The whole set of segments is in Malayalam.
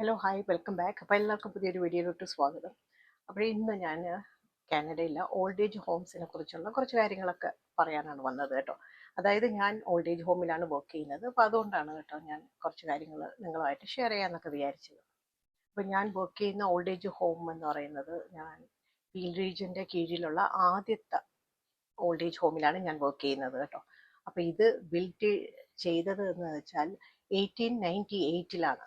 Hello hi welcome back. അപ്പോൾ എല്ലാവർക്കും പുതിയൊരു വീഡിയോയിലോട്ട് സ്വാഗതം. അപ്പോൾ ഇന്ന് ഞാൻ കാനഡയിലെ ഓൾഡ് ഏജ് ഹോംസിനെ കുറിച്ചുള്ള കുറച്ച് കാര്യങ്ങളൊക്കെ പറയാനാണ് വന്നത് കേട്ടോ. അതായത് ഞാൻ ഓൾഡ് ഏജ് ഹോമിലാണ് വർക്ക് ചെയ്യുന്നത്. അപ്പോൾ അതുകൊണ്ടാണ് കേട്ടോ ഞാൻ കുറച്ച് കാര്യങ്ങൾ നിങ്ങളുമായിട്ട് ഷെയർ ചെയ്യാമെന്നൊക്കെ വിചാരിച്ചത്. അപ്പോൾ ഞാൻ വർക്ക് ചെയ്യുന്ന ഓൾഡ് ഏജ് ഹോം എന്ന് പറയുന്നത് ഞാൻ പീൽ റീജിയൻ്റെ കീഴിലുള്ള ആദ്യത്തെ ഓൾഡ് ഏജ് ഹോമിലാണ് ഞാൻ വർക്ക് ചെയ്യുന്നത് കേട്ടോ. അപ്പോൾ ഇത് ബിൽഡ് ചെയ്തത് എന്ന് വെച്ചാൽ 1898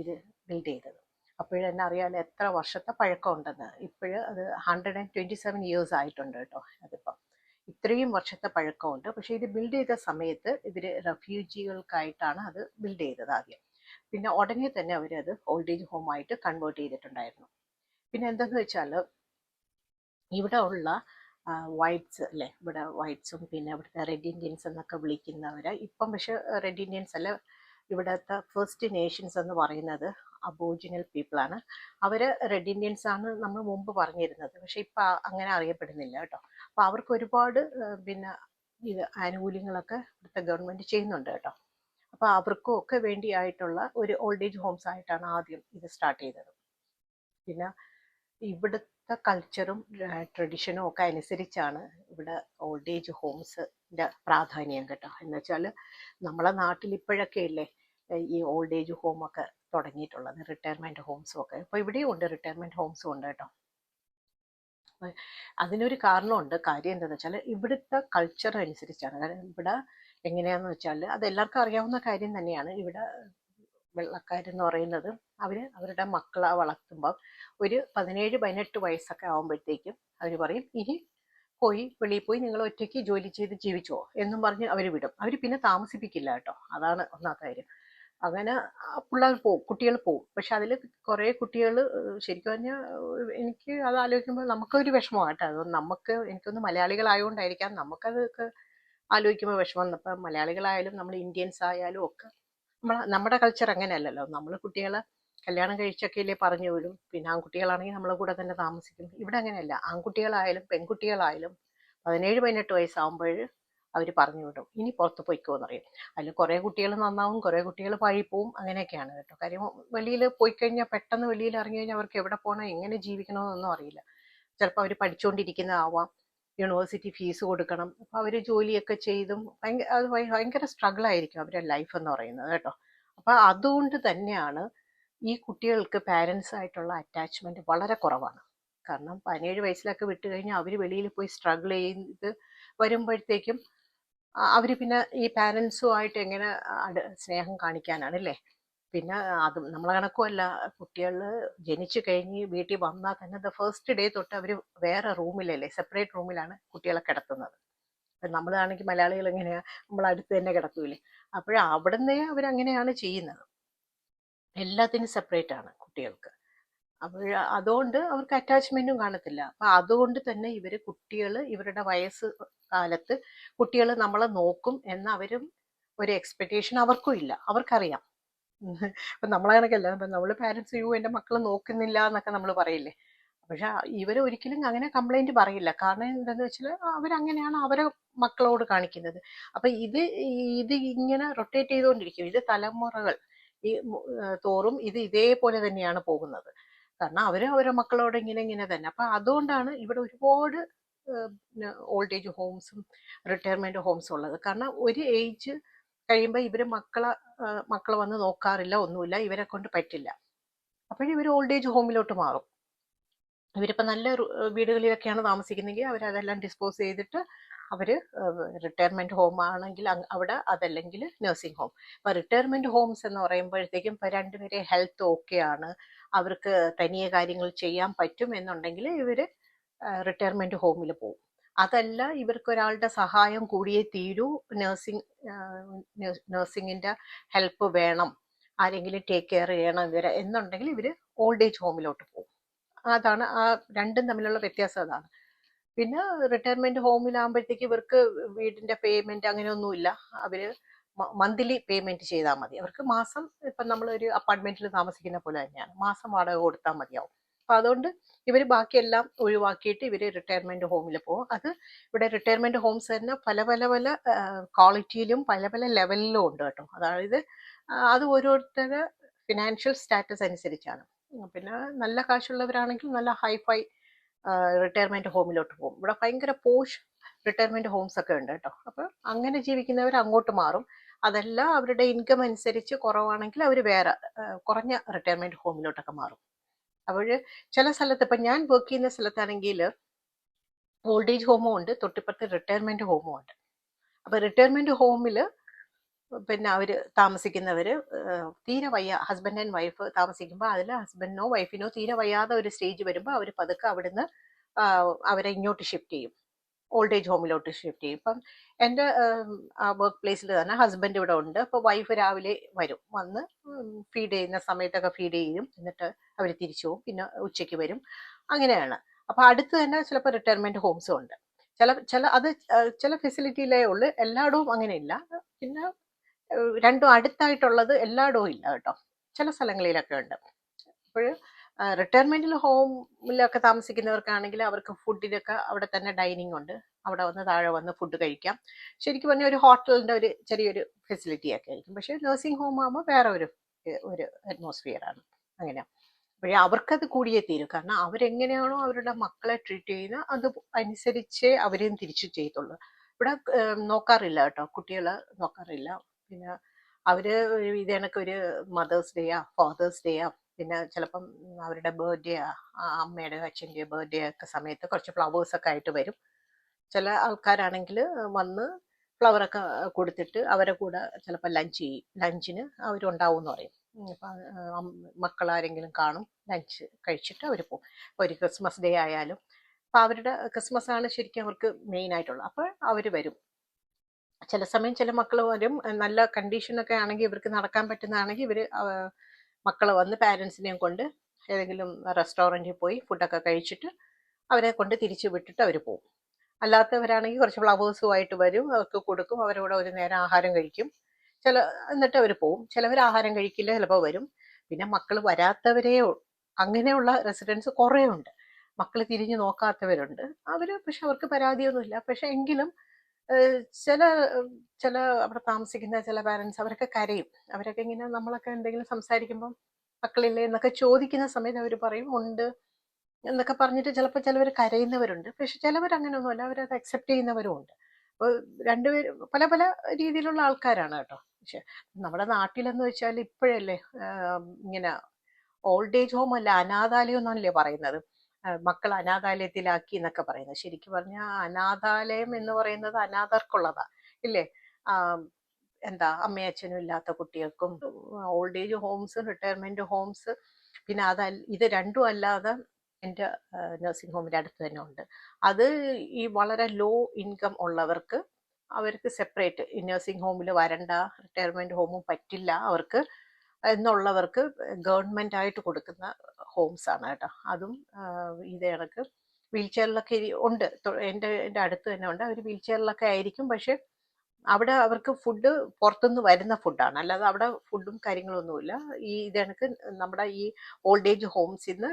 ഇത് ബിൽഡ് ചെയ്തത്. അപ്പോഴെന്നെ അറിയാമല്ലോ എത്ര വർഷത്തെ പഴക്കം ഉണ്ടെന്ന്. ഇപ്പോഴ് അത് 127 ഇയേഴ്സ് ആയിട്ടുണ്ട് കേട്ടോ. അതിപ്പം ഇത്രയും വർഷത്തെ പഴക്കമുണ്ട്. പക്ഷേ ഇത് ബിൽഡ് ചെയ്ത സമയത്ത് ഇവർ റെഫ്യൂജികൾക്കായിട്ടാണ് അത് ബിൽഡ് ചെയ്തത് ആദ്യം. പിന്നെ ഉടനെ തന്നെ അവരത് ഓൾഡ് ഏജ് ഹോമായിട്ട് കൺവേർട്ട് ചെയ്തിട്ടുണ്ടായിരുന്നു. പിന്നെ എന്തെന്ന് വെച്ചാൽ ഇവിടെ ഉള്ള വൈറ്റ്സ് അല്ലേ, ഇവിടെ വൈറ്റ്സും പിന്നെ ഇവിടുത്തെ റെഡ് ഇന്ത്യൻസ് എന്നൊക്കെ വിളിക്കുന്നവർ ഇപ്പം പക്ഷെ റെഡ് ഇന്ത്യൻസ് അല്ല, ഇവിടുത്തെ ഫസ്റ്റ് നേഷൻസ് എന്ന് പറയുന്നത് അബോജിനൽ പീപ്പിളാണ്. അവർ റെഡ് ഇന്ത്യൻസ് ആണ് നമ്മൾ മുമ്പ് പറഞ്ഞിരുന്നത്. പക്ഷെ ഇപ്പം അങ്ങനെ അറിയപ്പെടുന്നില്ല കേട്ടോ. അപ്പോൾ അവർക്ക് ഒരുപാട് പിന്നെ ഇത് ആനുകൂല്യങ്ങളൊക്കെ ഇവിടുത്തെ ഗവൺമെൻറ് ചെയ്യുന്നുണ്ട് കേട്ടോ. അപ്പോൾ അവർക്കും ഒക്കെ വേണ്ടിയായിട്ടുള്ള ഒരു ഓൾഡ് ഏജ് ഹോംസ് ആയിട്ടാണ് ആദ്യം ഇത് സ്റ്റാർട്ട് ചെയ്തത്. പിന്നെ ഇവിടുത്തെ കൾച്ചറും ട്രഡീഷനും ഒക്കെ അനുസരിച്ചാണ് ഇവിടെ ഓൾഡ് ഏജ് ഹോംസിൻ്റെ പ്രാധാന്യം കേട്ടോ. എന്ന് വെച്ചാൽ നമ്മളെ നാട്ടിൽ ഇപ്പോഴൊക്കെ ഇല്ലേ ഈ ഓൾഡ് ഏജ് ഹോമൊക്കെ തുടങ്ങിയിട്ടുള്ളത്, റിട്ടയർമെൻറ്റ് ഹോംസും ഒക്കെ. ഇപ്പോൾ ഇവിടെയും ഉണ്ട്, റിട്ടയർമെൻറ്റ് ഹോംസും ഉണ്ട് കേട്ടോ. അതിനൊരു കാരണമുണ്ട്. കാര്യം എന്താണെന്ന് വെച്ചാൽ ഇവിടുത്തെ കൾച്ചർ അനുസരിച്ചാണ്. കാരണം ഇവിടെ എങ്ങനെയാണെന്ന് വെച്ചാൽ അത് എല്ലാവർക്കും അറിയാവുന്ന കാര്യം തന്നെയാണ്. ഇവിടെ വെള്ളക്കാരെന്ന് പറയുന്നത് അവരുടെ മക്കളെ വളർത്തുമ്പം ഒരു 17-18 വയസ്സൊക്കെ ആകുമ്പോഴത്തേക്കും അവർ പറയും ഇനി വെളിയിൽ പോയി നിങ്ങൾ ഒറ്റയ്ക്ക് ജോലി ചെയ്ത് ജീവിച്ചോ എന്നും പറഞ്ഞ് അവർ വിടും. അവർ പിന്നെ താമസിപ്പിക്കില്ല കേട്ടോ. അതാണ് ഒന്നാമത്തെ കാര്യം. അങ്ങനെ പിള്ളേർ പോവും, കുട്ടികൾ പോവും. പക്ഷെ അതിൽ കുറേ കുട്ടികൾ ശരിക്കും പറഞ്ഞാൽ എനിക്ക് അത് ആലോചിക്കുമ്പോൾ നമുക്കൊരു വിഷമമാണ് കേട്ടോ. അത് എനിക്കൊന്ന് മലയാളികളായതുകൊണ്ടായിരിക്കാം നമുക്കതൊക്കെ ആലോചിക്കുമ്പോൾ വിഷമം. ഇപ്പം മലയാളികളായാലും നമ്മൾ ഇന്ത്യൻസ് ആയാലും ഒക്കെ നമ്മുടെ കൾച്ചർ അങ്ങനെയല്ലല്ലോ. നമ്മൾ കുട്ടികളെ കല്യാണം കഴിച്ചൊക്കെയല്ലേ പറഞ്ഞു വിടും. പിന്നെ ആൺകുട്ടികളാണെങ്കിൽ നമ്മളെ കൂടെ തന്നെ താമസിക്കും. ഇവിടെ അങ്ങനെയല്ല. ആൺകുട്ടികളായാലും പെൺകുട്ടികളായാലും 17-18 വയസ്സാകുമ്പോൾ അവർ പറഞ്ഞു വിടും, ഇനി പുറത്ത് പോയിക്കോന്ന് പറയും. അതിൽ കുറേ കുട്ടികൾ നന്നാവും, കുറേ കുട്ടികൾ പഴിപ്പോവും. അങ്ങനെയൊക്കെയാണ് കേട്ടോ. കാര്യം വെളിയിൽ പോയി കഴിഞ്ഞാൽ പെട്ടെന്ന് വെളിയിൽ ഇറങ്ങി കഴിഞ്ഞാൽ അവർക്ക് എവിടെ പോകണം എങ്ങനെ ജീവിക്കണമെന്നൊന്നും അറിയില്ല. ചിലപ്പോൾ അവർ പഠിച്ചുകൊണ്ടിരിക്കുന്നതാവാം, യൂണിവേഴ്സിറ്റി ഫീസ് കൊടുക്കണം. അപ്പോൾ അവർ ജോലിയൊക്കെ ചെയ്തും ഭയങ്കര സ്ട്രഗിളായിരിക്കും അവരുടെ ലൈഫ് എന്ന് പറയുന്നത് കേട്ടോ. അപ്പോൾ അതുകൊണ്ട് തന്നെയാണ് ഈ കുട്ടികൾക്ക് പാരൻസ് ആയിട്ടുള്ള അറ്റാച്ച്മെൻറ്റ് വളരെ കുറവാണ്. കാരണം 17 വയസ്സിലൊക്കെ വിട്ട് കഴിഞ്ഞാൽ അവർ വെളിയിൽ പോയി സ്ട്രഗിൾ ചെയ്ത് വരുമ്പോഴത്തേക്കും അവർ പിന്നെ ഈ പാരൻസുമായിട്ട് എങ്ങനെ സ്നേഹം കാണിക്കാനാണ് അല്ലേ. പിന്നെ അത് നമ്മളെ കണക്കുമല്ല. കുട്ടികൾ ജനിച്ചു കഴിഞ്ഞ് വീട്ടിൽ വന്നാൽ തന്നെ ദ ഫസ്റ്റ് ഡേ തൊട്ട് അവർ വേറെ റൂമിലല്ലേ, സെപ്പറേറ്റ് റൂമിലാണ് കുട്ടികളെ കിടത്തുന്നത്. അപ്പം നമ്മളാണെങ്കിൽ മലയാളികൾ എങ്ങനെയാ, നമ്മൾ അടുത്ത് തന്നെ കിടത്തൂലേ. അവിടുന്നേ അവരങ്ങനെയാണ് ചെയ്യുന്നത്. എല്ലാത്തിനും സെപ്പറേറ്റ് ആണ് കുട്ടികൾക്ക്. അപ്പോൾ അതുകൊണ്ട് അവർക്ക് അറ്റാച്ച്മെൻറ്റും കാണത്തില്ല. അപ്പം അതുകൊണ്ട് തന്നെ കുട്ടികൾ ഇവരുടെ വയസ്സ് കാലത്ത് കുട്ടികൾ നമ്മളെ നോക്കും എന്ന അവരും ഒരു എക്സ്പെക്റ്റേഷൻ അവർക്കും ഇല്ല. അവർക്കറിയാം. അപ്പം നമ്മളെ കണക്കല്ല. അപ്പം നമ്മൾ പാരൻസ് എൻ്റെ മക്കൾ നോക്കുന്നില്ല എന്നൊക്കെ നമ്മൾ പറയില്ലേ. പക്ഷെ ഒരിക്കലും അങ്ങനെ കംപ്ലൈൻറ്റ് പറയില്ല. കാരണം എന്താണെന്ന് വെച്ചാൽ അവരങ്ങനെയാണ് അവരെ മക്കളോട് കാണിക്കുന്നത്. അപ്പം ഇത് ഇങ്ങനെ റൊട്ടേറ്റ് ചെയ്തുകൊണ്ടിരിക്കും. ഇത് തലമുറകൾ ഈ തോറും ഇതേപോലെ തന്നെയാണ് പോകുന്നത്. കാരണം അവരെ മക്കളോട് ഇങ്ങനെ തന്നെ. അപ്പം അതുകൊണ്ടാണ് ഇവിടെ ഒരുപാട് ഓൾഡ് ഏജ് ഹോംസും റിട്ടയർമെൻറ്റ് ഹോംസും ഉള്ളത്. കാരണം ഒരു ഏജ് കഴിയുമ്പോൾ മക്കളെ വന്ന് നോക്കാറില്ല, ഒന്നുമില്ല, ഇവരെ കൊണ്ട് പറ്റില്ല. അപ്പോഴിവർ ഓൾഡ് ഏജ് ഹോമിലോട്ട് മാറും. ഇവരിപ്പോൾ നല്ല വീടുകളിലൊക്കെയാണ് താമസിക്കുന്നതെങ്കിൽ അവരതെല്ലാം ഡിസ്പോസ് ചെയ്തിട്ട് അവർ റിട്ടയർമെൻറ്റ് ഹോം ആണെങ്കിൽ അവിടെ, അതല്ലെങ്കിൽ നഴ്സിംഗ് ഹോം. അപ്പോൾ റിട്ടയർമെൻറ്റ് ഹോംസ് എന്ന് പറയുമ്പോഴത്തേക്കും ഇപ്പോൾ രണ്ടുപേരെ ഹെൽത്ത് ഓക്കെയാണ്, അവർക്ക് തനിയെ കാര്യങ്ങൾ ചെയ്യാൻ പറ്റും എന്നുണ്ടെങ്കിൽ ഇവർ റിട്ടയർമെൻറ്റ് ഹോമിൽ പോകും. അതല്ല ഇവർക്ക് ഒരാളുടെ സഹായം കൂടിയേ തീരൂ, നഴ്സിങ്ങിൻ്റെ ഹെൽപ്പ് വേണം, ആരെങ്കിലും ടേക്ക് കെയർ ചെയ്യണം ഇവരെ എന്നുണ്ടെങ്കിൽ ഇവർ ഓൾഡ് ഏജ് ഹോമിലോട്ട് പോകും. അതാണ് ആ രണ്ടും തമ്മിലുള്ള വ്യത്യാസം. അതാണ്. പിന്നെ റിട്ടയർമെൻറ്റ് ഹോമിലാകുമ്പോഴത്തേക്ക് ഇവർക്ക് വീടിൻ്റെ പേയ്മെൻറ്റ് അങ്ങനെയൊന്നുമില്ല. അവർ മന്ത്ലി പേയ്മെൻറ്റ് ചെയ്താൽ മതി. അവർക്ക് മാസം ഇപ്പം നമ്മളൊരു അപ്പാർട്ട്മെൻറ്റിൽ താമസിക്കുന്ന പോലെ തന്നെയാണ്, മാസം വാടക കൊടുത്താൽ മതിയാവും. അപ്പം അതുകൊണ്ട് ഇവർ ബാക്കിയെല്ലാം ഒഴിവാക്കിയിട്ട് ഇവർ റിട്ടയർമെൻറ്റ് ഹോമിൽ പോകും. അത് ഇവിടെ റിട്ടയർമെൻറ്റ് ഹോംസ് തന്നെ പല പല പല ക്വാളിറ്റിയിലും പല പല ലെവലിലും ഉണ്ട് കേട്ടോ. അതായത് അത് ഓരോരുത്തരുടെ ഫിനാൻഷ്യൽ സ്റ്റാറ്റസ് അനുസരിച്ചാണ്. പിന്നെ നല്ല കാശുള്ളവരാണെങ്കിൽ നല്ല ഹൈഫൈ റിട്ടയർമെന്റ് ഹോമിലോട്ട് പോകും. ഇവിടെ ഭയങ്കര പോഷ് റിട്ടയർമെന്റ് ഹോംസ് ഒക്കെ ഉണ്ട് കേട്ടോ. അപ്പൊ അങ്ങനെ ജീവിക്കുന്നവർ അങ്ങോട്ട് മാറും. അതല്ല അവരുടെ ഇൻകം അനുസരിച്ച് കുറവാണെങ്കിൽ അവർ വേറെ കുറഞ്ഞ റിട്ടയർമെന്റ് ഹോമിലോട്ടൊക്കെ മാറും. അപ്പോൾ ചില സ്ഥലത്ത് ഇപ്പൊ ഞാൻ വർക്ക് ചെയ്യുന്ന സ്ഥലത്താണെങ്കിൽ ഓൾഡ് ഏജ് ഹോമും ഉണ്ട്, തൊട്ടിപ്പുറത്ത് റിട്ടയർമെന്റ് ഹോമും ഉണ്ട്. അപ്പൊ റിട്ടയർമെന്റ് ഹോമിൽ പിന്നെ അവർ താമസിക്കുന്നവർ തീരെ വയ്യ, ഹസ്ബൻഡ് ആൻഡ് വൈഫ് താമസിക്കുമ്പോൾ അതിൽ ഹസ്ബൻഡിനോ വൈഫിനോ തീരെ വയ്യാതെ ഒരു സ്റ്റേജ് വരുമ്പോൾ അവർ പതുക്കെ അവിടുന്ന് അവരെ ഇങ്ങോട്ട് ഷിഫ്റ്റ് ചെയ്യും, ഓൾഡ് ഏജ് ഹോമിലോട്ട് ഷിഫ്റ്റ് ചെയ്യും. ഇപ്പം എൻ്റെ വർക്ക് പ്ലേസിൽ തന്നെ ഹസ്ബൻഡ് ഇവിടെ ഉണ്ട്. അപ്പോൾ വൈഫ് രാവിലെ വരും, വന്ന് ഫീഡ് ചെയ്യുന്ന സമയത്തൊക്കെ ഫീഡ് ചെയ്യും, എന്നിട്ട് അവർ തിരിച്ചു പോകും, പിന്നെ ഉച്ചയ്ക്ക് വരും. അങ്ങനെയാണ്. അപ്പോൾ അടുത്ത് തന്നെ ചിലപ്പോൾ റിട്ടയർമെന്റ് ഹോംസും ഉണ്ട്. ചില ഫെസിലിറ്റിയിലേ ഉള്ളൂ, എല്ലായിടവും അങ്ങനെയില്ല. പിന്നെ രണ്ടും അടുത്തായിട്ടുള്ളത് എല്ലായിടവും ഇല്ല കേട്ടോ, ചില സ്ഥലങ്ങളിലൊക്കെ ഉണ്ട്. അപ്പോൾ റിട്ടയർമെന്റിൽ ഹോമിലൊക്കെ താമസിക്കുന്നവർക്കാണെങ്കിൽ അവർക്ക് ഫുഡിലൊക്കെ അവിടെ തന്നെ ഡൈനിങ് ഉണ്ട്, അവിടെ വന്ന് താഴെ വന്ന് ഫുഡ് കഴിക്കാം. ശരിക്കും പറഞ്ഞാൽ ഒരു ഹോട്ടലിന്റെ ഒരു ചെറിയൊരു ഫെസിലിറ്റി ഒക്കെ ആയിരിക്കും. പക്ഷെ നഴ്സിംഗ് ഹോം ആകുമ്പോൾ വേറെ ഒരു അറ്റ്മോസ്ഫിയർ ആണ്. അങ്ങനെ അപ്പോഴേ അവർക്കത് കൂടിയേ തീരും. കാരണം അവരെങ്ങനെയാണോ അവരുടെ മക്കളെ ട്രീറ്റ് ചെയ്യുന്നത് അത് അനുസരിച്ചേ അവരെയും തിരിച്ചു ചെയ്തുള്ളൂ. ഇവിടെ നോക്കാറില്ല കേട്ടോ, കുട്ടികളെ നോക്കാറില്ല. പിന്നെ അവര് ഇത് കണക്ക് ഒരു മദേഴ്സ് ഡേയാ ഫാദേഴ്സ് ഡേയാ പിന്നെ ചിലപ്പം അവരുടെ ബർത്ത്ഡേ അമ്മയുടെ അച്ഛൻ്റെ ബർത്ത്ഡേ ഒക്കെ സമയത്ത് കുറച്ച് ഫ്ലവേഴ്സ് ഒക്കെ ആയിട്ട് വരും. ചില ആൾക്കാരാണെങ്കിൽ വന്ന് ഫ്ലവറൊക്കെ കൊടുത്തിട്ട് അവരെ കൂടെ ചിലപ്പോൾ ലഞ്ചിന് അവരുണ്ടാവും എന്ന് പറയും. അപ്പം മക്കളാരെങ്കിലും കാണും, ലഞ്ച് കഴിച്ചിട്ട് അവർ പോകും. ഒരു ക്രിസ്മസ് ഡേ ആയാലും അപ്പം അവരുടെ ക്രിസ്മസ് ആണ് ശരിക്കും അവർക്ക് മെയിൻ ആയിട്ടുള്ളത്. അപ്പോൾ അവർ വരും. ചില സമയം ചില മക്കൾ വരും, നല്ല കണ്ടീഷനൊക്കെ ആണെങ്കിൽ ഇവർക്ക് നടക്കാൻ പറ്റുന്നതാണെങ്കിൽ ഇവർ മക്കൾ വന്ന് പാരൻസിനെയും കൊണ്ട് ഏതെങ്കിലും റെസ്റ്റോറൻറ്റിൽ പോയി ഫുഡൊക്കെ കഴിച്ചിട്ട് അവരെ കൊണ്ട് തിരിച്ചു വിട്ടിട്ട് അവർ പോകും. അല്ലാത്തവരാണെങ്കിൽ കുറച്ച് ഫ്ലവേഴ്സുമായിട്ട് വരും, അവർക്ക് കൊടുക്കും, അവരോട് ഒരു നേരം ആഹാരം കഴിക്കും, എന്നിട്ട് അവർ പോകും. ചിലവർ ആഹാരം കഴിക്കില്ല, ചിലപ്പോൾ വരും. പിന്നെ മക്കൾ വരാത്തവരെ അങ്ങനെയുള്ള റെസിഡൻസ് കുറേ ഉണ്ട്. മക്കൾ തിരിഞ്ഞു നോക്കാത്തവരുണ്ട്. പക്ഷെ അവർക്ക് പരാതിയൊന്നുമില്ല. പക്ഷെ എങ്കിലും ചില ചില അവിടെ താമസിക്കുന്ന ചില പാരൻസ് അവരൊക്കെ കരയും. അവരൊക്കെ ഇങ്ങനെ നമ്മളൊക്കെ എന്തെങ്കിലും സംസാരിക്കുമ്പം മക്കളില്ലേ എന്നൊക്കെ ചോദിക്കുന്ന സമയത്ത് അവർ പറയും ഉണ്ട് എന്നൊക്കെ പറഞ്ഞിട്ട് ചിലപ്പോൾ ചിലവർ കരയുന്നവരുണ്ട്. പക്ഷെ ചിലവർ അങ്ങനെയൊന്നുമല്ല, അവരത് അക്സെപ്റ്റ് ചെയ്യുന്നവരും ഉണ്ട്. അപ്പോൾ രണ്ടുപേരും പല പല രീതിയിലുള്ള ആൾക്കാരാണ് കേട്ടോ. പക്ഷെ നമ്മുടെ നാട്ടിലെന്ന് വെച്ചാൽ ഇപ്പോഴല്ലേ ഇങ്ങനെ ഓൾഡ് ഏജ് ഹോം അല്ല, അനാഥാലയം എന്നല്ലേ പറയുന്നത്. മക്കൾ അനാഥാലയത്തിലാക്കി എന്നൊക്കെ പറയുന്നത്. ശരിക്കും പറഞ്ഞാൽ അനാഥാലയം എന്ന് പറയുന്നത് അനാഥർക്കുള്ളതാ, ഇല്ലേ? എന്താ അമ്മയച്ഛനും ഇല്ലാത്ത കുട്ടികൾക്കും old age homes, retirement homes. പിന്നെ ഇത് രണ്ടും അല്ലാതെ എൻ്റെ നഴ്സിംഗ് ഹോമിൻ്റെ അടുത്ത് തന്നെ ഉണ്ട്. അത് ഈ വളരെ ലോ ഇൻകം ഉള്ളവർക്ക് അവർക്ക് സെപ്പറേറ്റ് ഈ നഴ്സിംഗ് ഹോമിൽ വരണ്ട, റിട്ടയർമെന്റ് ഹോമും പറ്റില്ല അവർക്ക് എന്നുള്ളവർക്ക് ഗവൺമെന്റ് ആയിട്ട് കൊടുക്കുന്ന ഹോംസ് ആണ് കേട്ടോ. അതും ഇതേ കണക്ക് വീൽ ചെയറിലൊക്കെ ഉണ്ട്. എൻ്റെ അടുത്ത് തന്നെ ഉണ്ട്. അവർ വീൽ ചെയറിലൊക്കെ ആയിരിക്കും. പക്ഷെ അവിടെ അവർക്ക് ഫുഡ് പുറത്തുനിന്ന് വരുന്ന ഫുഡാണ്, അല്ലാതെ അവിടെ ഫുഡും കാര്യങ്ങളൊന്നുമില്ല. ഈ ഇത് കണക്ക് നമ്മുടെ ഈ ഓൾഡ് ഏജ് ഹോംസിൽ നിന്ന്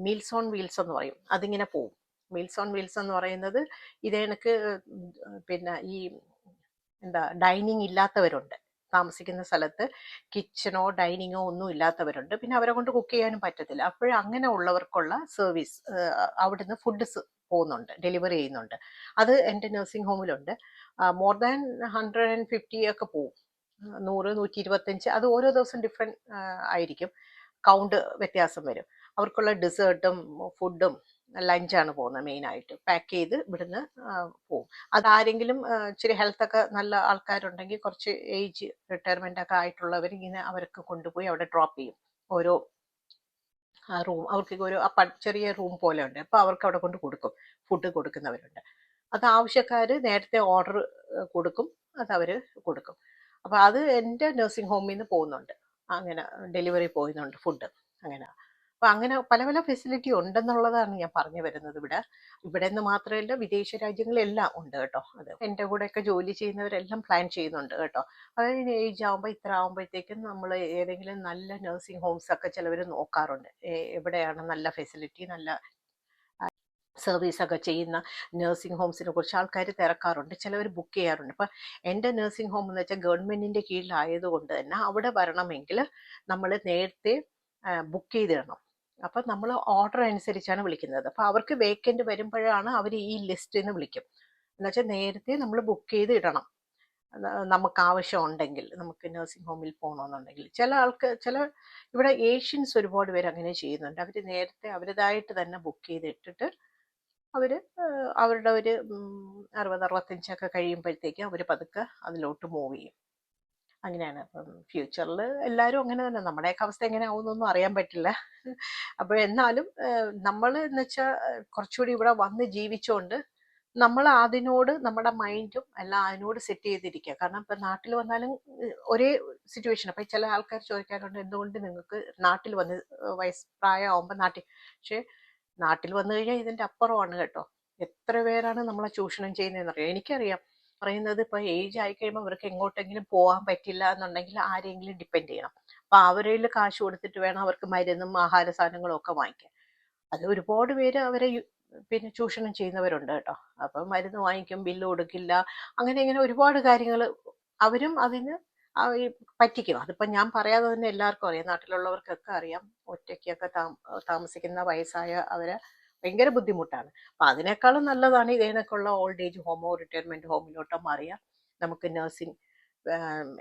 മീൽസ് ഓൺ വീൽസ് എന്ന് പറയും, അതിങ്ങനെ പോവും. മീൽസ് ഓൺ വീൽസ് എന്ന് പറയുന്നത് ഇതേ കണക്ക് പിന്നെ ഈ എന്താ ഡൈനിങ് ഇല്ലാത്തവരുണ്ട്, താമസിക്കുന്ന സ്ഥലത്ത് കിച്ചണോ ഡൈനിങ്ങോ ഒന്നും ഇല്ലാത്തവരുണ്ട്. പിന്നെ അവരെ കൊണ്ട് കുക്ക് ചെയ്യാനും പറ്റത്തില്ല. അങ്ങനെ ഉള്ളവർക്കുള്ള സർവീസ് അവിടുന്ന് ഫുഡ് പോകുന്നുണ്ട്, ഡെലിവറി ചെയ്യുന്നുണ്ട്. അത് എൻ്റെ നഴ്സിംഗ് ഹോമിലുണ്ട്. മോർ ദാൻ 150 ഒക്കെ പോവും, 100, 125. അത് ഓരോ ദിവസം ഡിഫറെൻറ്റ് ആയിരിക്കും, കൗണ്ട് വ്യത്യാസം വരും. അവർക്കുള്ള ഡെസേർട്ടും ഫുഡും ലഞ്ചാണ് പോകുന്നത് മെയിനായിട്ട്. പാക്ക് ചെയ്ത് ഇവിടുന്ന് പോവും. അതാരെങ്കിലും ഇച്ചിരി ഹെൽത്തൊക്കെ നല്ല ആൾക്കാരുണ്ടെങ്കിൽ, കുറച്ച് ഏജ് റിട്ടയർമെൻ്റ് ഒക്കെ ആയിട്ടുള്ളവർ ഇങ്ങനെ അവർക്ക് കൊണ്ടുപോയി അവിടെ ഡ്രോപ്പ് ചെയ്യും. ഓരോ റൂം അവർക്ക് ഒരു ചെറിയ റൂം പോലെ ഉണ്ട്. അപ്പോൾ അവർക്ക് അവിടെ കൊണ്ട് കൊടുക്കും, ഫുഡ് കൊടുക്കുന്നവരുണ്ട്. അത് ആവശ്യക്കാർ നേരത്തെ ഓർഡർ കൊടുക്കും, അത് അവർ കൊടുക്കും. അപ്പോൾ അത് എൻ്റെ നഴ്സിംഗ് ഹോമിൽ നിന്ന് പോകുന്നുണ്ട്, അങ്ങനെ ഡെലിവറി പോകുന്നുണ്ട് ഫുഡ്. അങ്ങനെ അപ്പോൾ അങ്ങനെ പല പല ഫെസിലിറ്റി ഉണ്ടെന്നുള്ളതാണ് ഞാൻ പറഞ്ഞു വരുന്നത്. ഇവിടെ നിന്ന് മാത്രമല്ല, വിദേശ രാജ്യങ്ങളെല്ലാം ഉണ്ട് കേട്ടോ. അത് എൻ്റെ കൂടെയൊക്കെ ജോലി ചെയ്യുന്നവരെല്ലാം പ്ലാൻ ചെയ്യുന്നുണ്ട് കേട്ടോ. അതായത് ഏജ് ആകുമ്പോൾ ഇത്ര ആകുമ്പോഴത്തേക്കും നമ്മൾ ഏതെങ്കിലും നല്ല നഴ്സിംഗ് ഹോംസ് ഒക്കെ ചിലവർ നോക്കാറുണ്ട്, എവിടെയാണ് നല്ല ഫെസിലിറ്റി, നല്ല സർവീസൊക്കെ ചെയ്യുന്ന നഴ്സിംഗ് ഹോംസിനെ കുറിച്ച് ആൾക്കാർ തിരക്കാറുണ്ട്, ചിലവർ ബുക്ക് ചെയ്യാറുണ്ട്. ഇപ്പം എൻ്റെ നഴ്സിംഗ് ഹോം എന്ന് വെച്ചാൽ ഗവൺമെൻറ്റിൻ്റെ കീഴിലായതുകൊണ്ട് തന്നെ അവിടെ വരണമെങ്കിൽ നമ്മൾ നേരത്തെ ബുക്ക് ചെയ്തിടണം. അപ്പം നമ്മൾ ഓർഡർ അനുസരിച്ചാണ് വിളിക്കുന്നത്. അപ്പോൾ അവർക്ക് വേക്കൻ്റ് വരുമ്പോഴാണ് അവർ ഈ ലിസ്റ്റിൽ നിന്ന് വിളിക്കും. എന്നുവെച്ചാൽ നേരത്തെ നമ്മൾ ബുക്ക് ചെയ്ത് ഇടണം. നമുക്ക് ആവശ്യമുണ്ടെങ്കിൽ, നമുക്ക് നഴ്സിംഗ് ഹോമിൽ പോകണമെന്നുണ്ടെങ്കിൽ. ചില ഇവിടെ ഏഷ്യൻസ് ഒരുപാട് പേര് അങ്ങനെ ചെയ്യുന്നുണ്ട്. അവർ നേരത്തെ അവരുടേതായിട്ട് തന്നെ ബുക്ക് ചെയ്ത് ഇട്ടിട്ട് അവർ അവരുടെ ഒരു 60-65 കഴിയുമ്പോഴത്തേക്കും അവർ പതുക്കെ അതിലോട്ട് മൂവ് ചെയ്യും. അങ്ങനെയാണ്. അപ്പം ഫ്യൂച്ചറിൽ എല്ലാവരും അങ്ങനെ തന്നെ. നമ്മുടെയൊക്കെ അവസ്ഥ എങ്ങനെ ആവുമെന്നൊന്നും അറിയാൻ പറ്റില്ല. അപ്പോൾ എന്നാലും നമ്മൾ എന്ന് വെച്ചാൽ കുറച്ചുകൂടി ഇവിടെ വന്ന് ജീവിച്ചുകൊണ്ട് നമ്മൾ അതിനോട് നമ്മുടെ മൈൻഡും എല്ലാം അതിനോട് സെറ്റ് ചെയ്തിരിക്കുക. കാരണം ഇപ്പം നാട്ടിൽ വന്നാലും ഒരേ സിറ്റുവേഷൻ. അപ്പം ചില ആൾക്കാർ ചോദിക്കാറുണ്ട്, എന്തുകൊണ്ട് നിങ്ങൾക്ക് നാട്ടിൽ വന്ന് പ്രായമാകുമ്പോൾ നാട്ടിൽ. പക്ഷേ നാട്ടിൽ വന്നു കഴിഞ്ഞാൽ ഇതിൻ്റെ അപ്പുറമാണ് കേട്ടോ. എത്ര പേരാണ് നമ്മളെ ചൂഷണം ചെയ്യുന്നതെന്നറിയാം. എനിക്കറിയാം. പറയുന്നത് ഇപ്പോൾ ഏജ് ആയി കഴിയുമ്പോൾ അവർക്ക് എങ്ങോട്ടെങ്കിലും പോകാൻ പറ്റില്ല എന്നുണ്ടെങ്കിൽ ആരെങ്കിലും ഡിപ്പെൻഡ് ചെയ്യണം. അപ്പം അവരിൽ കാശ് കൊടുത്തിട്ട് വേണം അവർക്ക് മരുന്നും ആഹാര സാധനങ്ങളും ഒക്കെ വാങ്ങിക്കാൻ. അത് ഒരുപാട് പേര് അവരെ പിന്നെ ചൂഷണം ചെയ്യുന്നവരുണ്ട് കേട്ടോ. അപ്പം മരുന്ന് വാങ്ങിക്കും, ബില്ല് കൊടുക്കില്ല, അങ്ങനെ ഇങ്ങനെ ഒരുപാട് കാര്യങ്ങൾ അവരും അതിന് ഈ പറ്റിക്കും. അതിപ്പം ഞാൻ പറയാതെ തന്നെ എല്ലാവർക്കും അറിയാം, നാട്ടിലുള്ളവർക്കൊക്കെ അറിയാം. ഒറ്റയ്ക്കൊക്കെ താമസിക്കുന്ന വയസ്സായ അവരെ ഭയങ്കര ബുദ്ധിമുട്ടാണ്. അപ്പം അതിനേക്കാളും നല്ലതാണ് ഇതേനൊക്കെയുള്ള ഓൾഡ് ഏജ് ഹോമോ റിട്ടയർമെൻറ്റ് ഹോമിലോട്ടോ മാറിയാൽ നമുക്ക് നഴ്സിംഗ്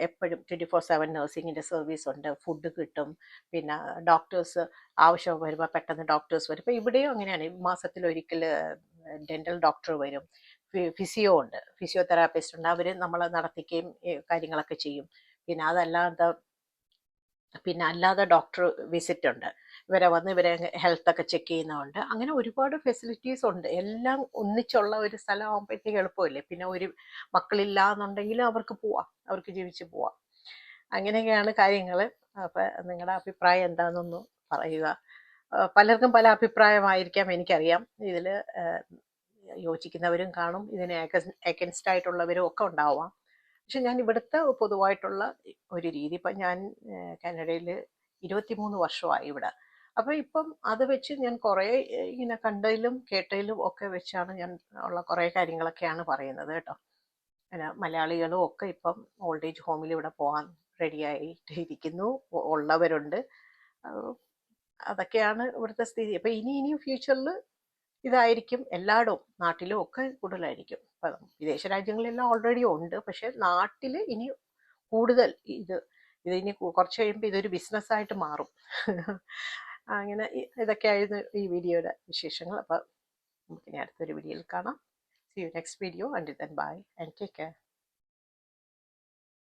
എപ്പോഴും 24/7 നഴ്സിങ്ങിൻ്റെ സർവീസ് ഉണ്ട്, ഫുഡ് കിട്ടും, പിന്നെ ഡോക്ടേഴ്സ് ആവശ്യം വരുമ്പോൾ പെട്ടെന്ന് ഡോക്ടേഴ്സ് വരും. ഇപ്പോൾ ഇവിടെയും അങ്ങനെയാണ്. മാസത്തിലൊരിക്കൽ ഡെൻ്റൽ ഡോക്ടർ വരും, ഫിസിയോ ഉണ്ട്, ഫിസിയോതെറാപ്പിസ്റ്റ് ഉണ്ട്, അവർ നമ്മളെ നടത്തിക്കുകയും കാര്യങ്ങളൊക്കെ ചെയ്യും. പിന്നെ അല്ലാതെ ഡോക്ടർ വിസിറ്റ് ഉണ്ട്, ഇവരെ വന്ന് ഇവരെ ഹെൽത്തൊക്കെ ചെക്ക് ചെയ്യുന്നതുണ്ട്. അങ്ങനെ ഒരുപാട് ഫെസിലിറ്റീസ് ഉണ്ട്. എല്ലാം ഒന്നിച്ചുള്ള ഒരു സ്ഥലമാകുമ്പോഴത്തേക്ക് എളുപ്പമില്ലേ. പിന്നെ ഒരു മക്കളില്ല എന്നുണ്ടെങ്കിലും അവർക്ക് പോവാം, അവർക്ക് ജീവിച്ച് പോവാം. അങ്ങനെയൊക്കെയാണ് കാര്യങ്ങൾ. അപ്പം നിങ്ങളുടെ അഭിപ്രായം എന്താണെന്നൊന്ന് പറയുക. പലർക്കും പല അഭിപ്രായമായിരിക്കാം, എനിക്കറിയാം. ഇതിൽ യോജിക്കുന്നവരും കാണും, ഇതിന് എഗൻസ്റ്റ് ആയിട്ടുള്ളവരും ഒക്കെ ഉണ്ടാവാം. പക്ഷെ ഞാൻ ഇവിടുത്തെ പൊതുവായിട്ടുള്ള ഒരു രീതി, ഇപ്പം ഞാൻ കാനഡയിൽ 23 വർഷമായി ഇവിടെ. അപ്പോൾ ഇപ്പം അത് വെച്ച് ഞാൻ കുറേ ഇങ്ങനെ കണ്ടതിലും കേട്ടതിലും ഒക്കെ വെച്ചാണ് ഞാൻ ഉള്ള കുറേ കാര്യങ്ങളൊക്കെയാണ് പറയുന്നത് കേട്ടോ. പിന്നെ മലയാളികളും ഒക്കെ ഇപ്പം ഓൾഡ് ഏജ് ഹോമിൽ ഇവിടെ പോകാൻ റെഡിയായിട്ട് ഇരിക്കുന്നു, ഉള്ളവരുണ്ട്. അതൊക്കെയാണ് ഇവിടുത്തെ സ്ഥിതി. അപ്പം ഇനിയും ഫ്യൂച്ചറിൽ ഇതായിരിക്കും എല്ലായിടവും, നാട്ടിലും ഒക്കെ കൂടുതലായിരിക്കും. ഇപ്പം വിദേശ രാജ്യങ്ങളിലെല്ലാം ഓൾറെഡി ഉണ്ട്, പക്ഷെ നാട്ടിൽ ഇനി കൂടുതൽ ഇതിനി കുറച്ച് കഴിയുമ്പോൾ ഇതൊരു ബിസിനസ്സായിട്ട് മാറും. അങ്ങനെ ഇതൊക്കെയായിരുന്നു ഈ വീഡിയോയുടെ വിശേഷങ്ങൾ. അപ്പം നമുക്കിനി അടുത്തൊരു വീഡിയോയിൽ കാണാം. See you next video. Until then, bye and take care.